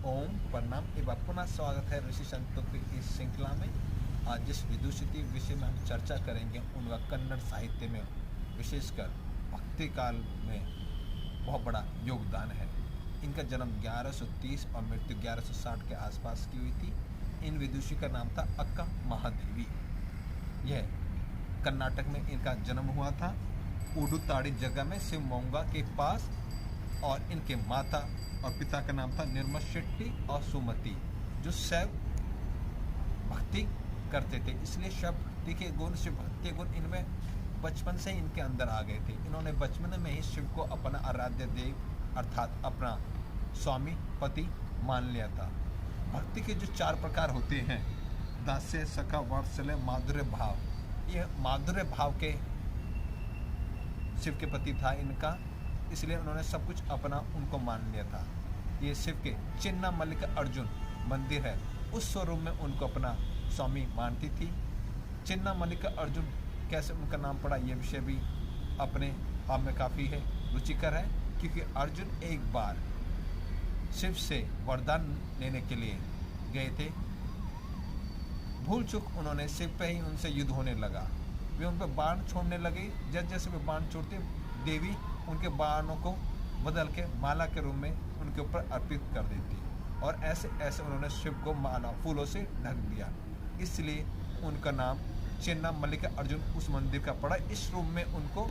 ओम प्रणाम एवं पुनः स्वागत है ऋषि संतों की इस श्रृंखला में। आज जिस विदुषी विषय में हम चर्चा करेंगे उनका कन्नड़ साहित्य में विशेषकर भक्ति काल में बहुत बड़ा योगदान है। इनका जन्म 1130 और मृत्यु 1160 के आसपास की हुई थी। इन विदुषी का नाम था अक्का महादेवी। यह कर्नाटक में इनका जन्म हुआ था, उडुताड़ी जगह में शिवमोगा के पास, और इनके माता और पिता का नाम था निर्मल शेट्टी और सुमति, जो शैव भक्ति करते थे। इसलिए शैव भक्ति के गुण, शिव भक्ति के गुण इनमें बचपन से ही इनके अंदर आ गए थे। इन्होंने बचपन में ही शिव को अपना आराध्य देव अर्थात अपना स्वामी पति मान लिया था। भक्ति के जो 4 प्रकार होते हैं, दास्य, सखा, वात्सल्य, माधुर्य भाव। यह माधुर्य भाव के शिव के पति था इनका, इसलिए उन्होंने सब कुछ अपना उनको मान लिया था। ये शिव के चिन्ना मल्लिका अर्जुन मंदिर है, उस स्वरूप में उनको अपना स्वामी मानती थी। चिन्ना मल्लिका अर्जुन कैसे उनका नाम पड़ा, ये विषय भी अपने आप में काफ़ी है रुचिकर है, क्योंकि अर्जुन एक बार शिव से वरदान लेने के लिए गए थे। भूल चूक उन्होंने शिव पे ही उनसे युद्ध होने लगा। वे उन पर बाण छोड़ने लगे। जैसे जैसे वे बाण छोड़ते, देवी उनके बाणों को बदल के माला के रूप में उनके ऊपर अर्पित कर देती, और ऐसे ऐसे उन्होंने शिव को माला फूलों से ढक दिया। इसलिए उनका नाम चिन्ना मल्लिका अर्जुन उस मंदिर का पड़ा। इस रूप में उनको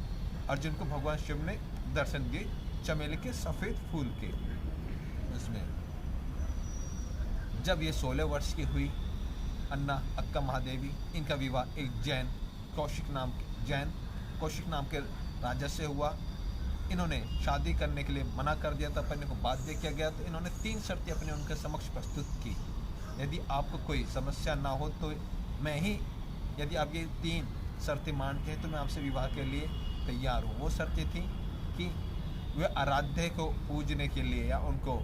अर्जुन को भगवान शिव ने दर्शन दिए, चमेली के सफ़ेद फूल के उसमें। जब ये 16 वर्ष की हुई, अन्ना अक्का महादेवी, इनका विवाह एक जैन कौशिक नाम के राजा से हुआ। इन्होंने शादी करने के लिए मना कर दिया था, पर इनको बाध्य किया गया, तो इन्होंने 3 शर्तें अपने उनके समक्ष प्रस्तुत की। यदि आपको कोई समस्या ना हो तो यदि आप ये 3 शर्तें मानते हैं तो मैं आपसे विवाह के लिए तैयार हूँ। वो शर्तें थी कि वे आराध्य को पूजने के लिए या उनको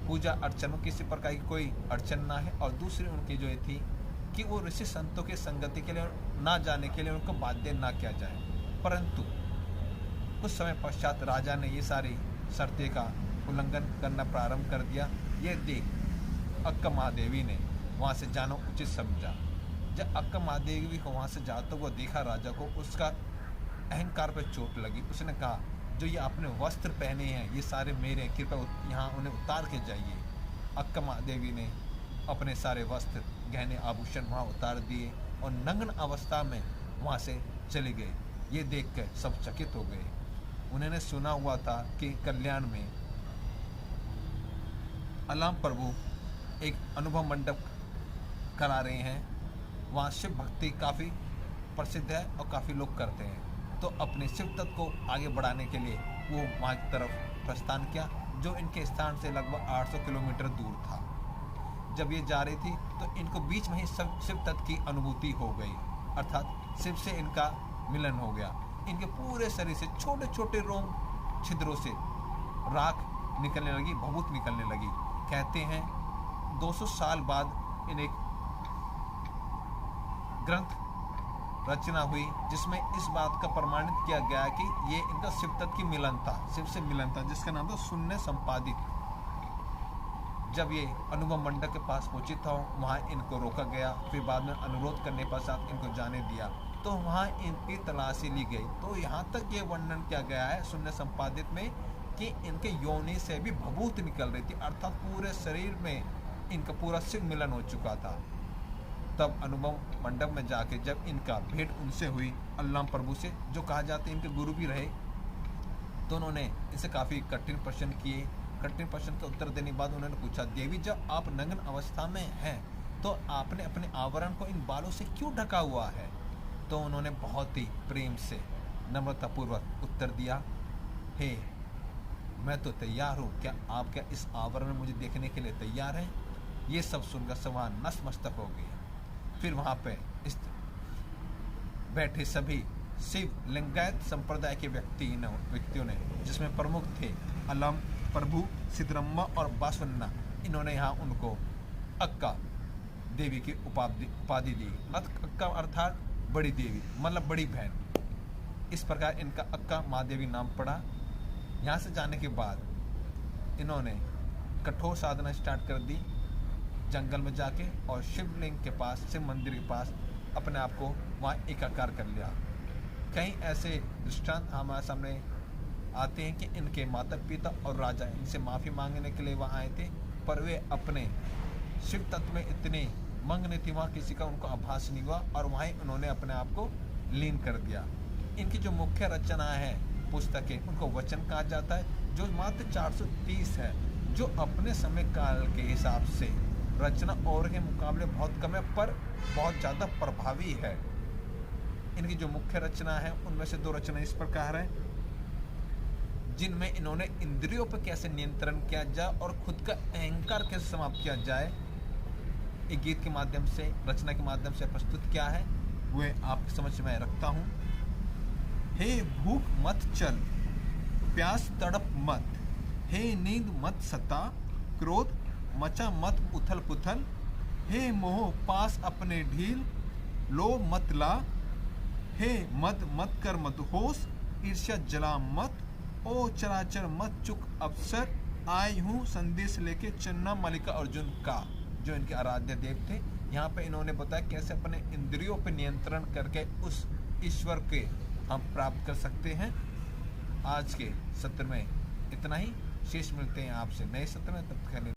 पूजा अर्चना किसी प्रकार की कोई अड़चन ना है, और दूसरी उनकी जो ये थी कि वो ऋषि संतों की संगति के लिए ना जाने के लिए उनको बाध्य ना किया जाए। परंतु कुछ समय पश्चात राजा ने ये सारी शर्तें का उल्लंघन करना प्रारंभ कर दिया। ये देख अक्का महादेवी ने वहाँ से जाना उचित समझा। जब अक्का महादेवी को वहाँ से जाते वो देखा राजा को, उसका अहंकार पर चोट लगी। उसने कहा, जो ये आपने वस्त्र पहने हैं ये सारे मेरे हैं, कृपया यहाँ उन्हें उतार के जाइए। अक्का महादेवी ने अपने सारे वस्त्र, गहने, आभूषण वहाँ उतार दिए और नग्न अवस्था में वहाँ से चले गए। ये देखकर सब चकित हो गए। उन्होंने सुना हुआ था कि कल्याण में अलाम प्रभु एक अनुभव मंडप करा रहे हैं। वहाँ शिव भक्ति काफ़ी प्रसिद्ध है और काफ़ी लोग करते हैं। तो अपने शिव तत्व को आगे बढ़ाने के लिए वो वहाँ की तरफ प्रस्थान किया, जो इनके स्थान से लगभग 800 किलोमीटर दूर था। जब ये जा रही थी तो इनको बीच में ही शिव तत्व की अनुभूति हो गई, अर्थात शिव से इनका मिलन हो गया। इनके पूरे शरीर से छोटे छोटे रोम छिद्रों से राख निकलने लगी, भभूत निकलने लगी। कहते हैं 200 साल बाद इन एक ग्रंथ रचना हुई जिसमें इस बात का प्रमाणित किया गया कि ये इनका शिव तत्व की मिलन था, शिव से मिलन था, जिसका नाम था शून्य संपादित। जब ये अनुभव मंडप के पास पहुंची था, वहाँ इनको रोका गया। फिर बाद में अनुरोध करने पश्चात इनको जाने दिया, तो वहाँ इनकी तलाशी ली गई। तो यहाँ तक ये वर्णन किया गया है शून्य संपादित में कि इनके योनि से भी भभूत निकल रही थी, अर्थात पूरे शरीर में इनका पूरा शिव मिलन हो चुका था। तब अनुभव मंडप में जाके जब इनका भेंट उनसे हुई, अल्लाह प्रभु से, जो कहा जाते इनके गुरु भी रहे, तो उन्होंने इनसे काफ़ी कठिन प्रश्न किए। कठिन प्रश्न का उत्तर देने के बाद उन्होंने पूछा, देवी जब आप नग्न अवस्था में हैं तो आपने अपने आवरण को इन बालों से क्यों ढका हुआ है? तो उन्होंने बहुत ही प्रेम से नम्रतापूर्वक उत्तर दिया, हे मैं तो तैयार हूँ, क्या इस आवरण में मुझे देखने के लिए तैयार हैं? ये सब सुनकर सवाल नतमस्तक हो गया। फिर वहाँ पे बैठे सभी शिव लिंगायत संप्रदाय के व्यक्तियों ने, जिसमें प्रमुख थे अलम प्रभु, सिद्धरम्मा और बासवन्ना, इन्होंने यहाँ उनको अक्का देवी की उपाधि दी। अक्का अर्थात बड़ी देवी, मतलब बड़ी बहन। इस प्रकार इनका अक्का महादेवी नाम पड़ा। यहाँ से जाने के बाद इन्होंने कठोर साधना स्टार्ट कर दी जंगल में जाके, और शिवलिंग के पास, शिव मंदिर के पास अपने आप को वहाँ एकाकार कर लिया। कई ऐसे दृष्टांत हमारे सामने आते हैं कि इनके माता पिता और राजा इनसे माफ़ी मांगने के लिए वहाँ आए थे, पर वे अपने शिव तत्व में इतने मग्न थे, वहाँ किसी का उनको आभास नहीं हुआ और वहाँ उन्होंने अपने आप को लीन कर दिया। इनकी जो मुख्य रचना है, पुस्तकें, उनको वचन कहा जाता है, जो मात्र 430 है, जो अपने समय काल के हिसाब से रचना और के मुकाबले बहुत कम है, पर बहुत ज़्यादा प्रभावी है। इनकी जो मुख्य रचना है उनमें से 2 रचना इस प्रकार है, जिनमें इन्होंने इंद्रियों पर कैसे नियंत्रण किया जाए और खुद का अहंकार कैसे समाप्त किया जाए, एक गीत के माध्यम से, रचना के माध्यम से प्रस्तुत किया है, वह आपकी समझ में रखता हूँ। हे भूख मत चल, प्यास तड़प मत, हे नींद मत सता, क्रोध मचा मत उथल पुथल, हे मोह पास अपने ढील, लोभ मत ला, हे मद मत कर मत होश, ईर्ष्या जला मत, ओ चराचर मत चुक अवसर, आई हूँ संदेश लेके चन्ना मल्लिका अर्जुन का, जो इनके आराध्य देव थे। यहाँ पे इन्होंने बताया कैसे अपने इंद्रियों पर नियंत्रण करके उस ईश्वर के हम प्राप्त कर सकते हैं। आज के सत्र में इतना ही, शेष मिलते हैं आपसे नए सत्र में, तब तक के लिए